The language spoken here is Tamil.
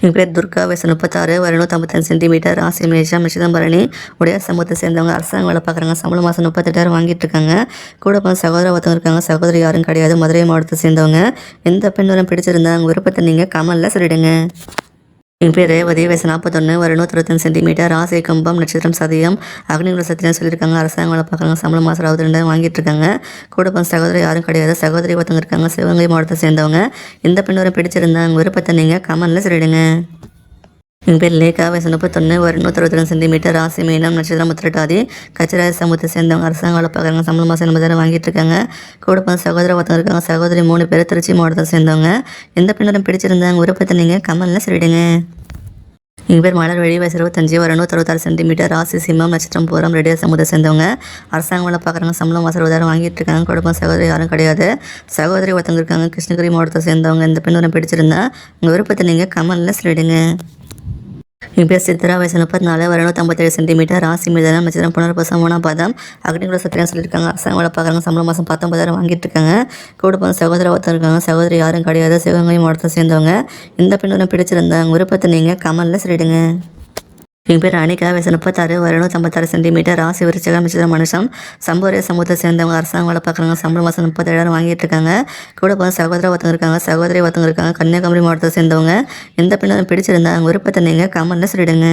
என் பேர் துர்கா, வயசு 36, வயது 155 சென்டிமீட்டர், ராசி மேஷம், சிதம்பரணி, உடையார் சமூகத்தை சேர்ந்தவங்க. அரசாங்க வேலை பார்க்குறாங்க. சம்பளம் மாதம் 38,000 வாங்கிட்டு இருக்காங்க. கூட பிறந்த சகோதர ஒருத்தவங்க இருக்காங்க. சகோதரி யாரும் கிடையாது. மதுரை மாவட்டத்தை சேர்ந்தவங்க. எந்த பெண் வரும் பிடிச்சிருந்தா உங்கள் விருப்பத்தை நீங்கள் கமெண்ட்ல சொல்லிடுங்க. என் பேர் ரேவதி, வயசு 41, வயது 165 சென்டிமீட்டர், ராசி கும்பம், நட்சத்திரம் சதயம், அக்னிகுல சத்தியம் சொல்லியிருக்காங்க. அரசாங்க வேலை பார்க்குறாங்க. சம்பளம் மாதம் 62,000 வாங்கிட்டு இருக்காங்க. கூட பிறந்த சகோதரி யாரும் கிடையாது. சகோதரி ஒருத்தவங்க இருக்காங்க. சிவகங்கை மாவட்டத்தை சேர்ந்தவங்க. எந்த பெண் வரும் பிடிச்சிருந்தா உங்கள் விருப்பத்தை நீங்கள் கமெண்ட்ல சொல்லிடுங்க. என் பேர் லேகா, வயசு 31, வயது 162 சென்டிமீட்டர், ராசி மீனம், நட்சத்திரம் உத்திரட்டாதி, கச்சிராய சமூகத்தை சேர்ந்தவங்க. அரசாங்க வேலை பார்க்குறாங்க. சம்பளம் மாதம் 80,000 வாங்கிட்டு இருக்காங்க. கூட பிறந்த சகோதர ஒருத்தவங்க இருக்காங்க. சகோதரி 3 பேர் திருச்சி மாவட்டத்தை சேர்ந்தவங்க. எந்த பெண்ணுடன் பிடிச்சிருந்தா உங்கள் விருப்பத்தை நீங்கள் கமெண்ட்ல சொல்லிடுங்க. எங்கள் பேர் மலர்வழி, வயசு 25, வயது 166 சென்டிமீட்டர், ராசி சிம்மம், நட்சத்திரம் பூரம், ரெடியா சமூகத்தை சேர்ந்தவங்க. அரசாங்க வேலை பார்க்குறாங்க. சம்பளம் மாதம் 60,000 வாங்கிட்டு இருக்காங்க. குடும்பம் சகோதரி யாரும் கிடையாது. சகோதரி ஒருத்தவங்க இருக்காங்க. கிருஷ்ணகிரி மாவட்டத்தை சேர்ந்தவங்க. இந்த பெண்ணுடன் பிடிச்சிருந்தா உங்கள் விருப்பத்தை நீங்கள் கமெண்ட்ல சொல்லிடுங்க. என் பேர் சித்ரா, வயசு 34, வயது 157 சென்டிமீட்டர், ராசி மிதனம், நட்சத்திரம் புனர்பூசம், மூணாம் பாதம், அக்னிகுல சத்தியம் சொல்லியிருக்காங்க. அரசாங்க வேலை பார்க்குறாங்க. சம்பளம் மாதம் 19,000 வாங்கிட்டு இருக்காங்க. கூட பிறந்த சகோதர ஒருத்தர் இருக்காங்க. சகோதரி யாரும் கிடையாது. சிவகங்கை மாவட்டத்தை சேர்ந்தவங்க. இந்த பெண்ணுடன் பிடிச்சிருந்தா உங்கள் விருப்பத்தை நீங்கள் கமெண்ட்ல சொல்லிடுங்க. என் பேர் அனிகா, வயசு 36, வயது 156 சென்டிமீட்டர், ராசி விருச்சிகம், நட்சத்திரம் மனுஷம், சம்பூரிய சமூகத்தை சேர்ந்தவங்க. அரசாங்க வேலை பார்க்குறாங்க. சம்பளம் மாதம் 37,000 வாங்கிட்டு இருக்காங்க. கூட பிறந்த சகோதர ஒருத்தவங்க இருக்காங்க. சகோதரி ஒருத்தவங்க இருக்காங்க. கன்னியாகுமரி மாவட்டத்தை சேர்ந்தவங்க. எந்த பெண்ணும் பிடிச்சிருந்தா உங்கள் விருப்பத்தை நீங்கள் கமெண்ட்ல சொல்லிடுங்க.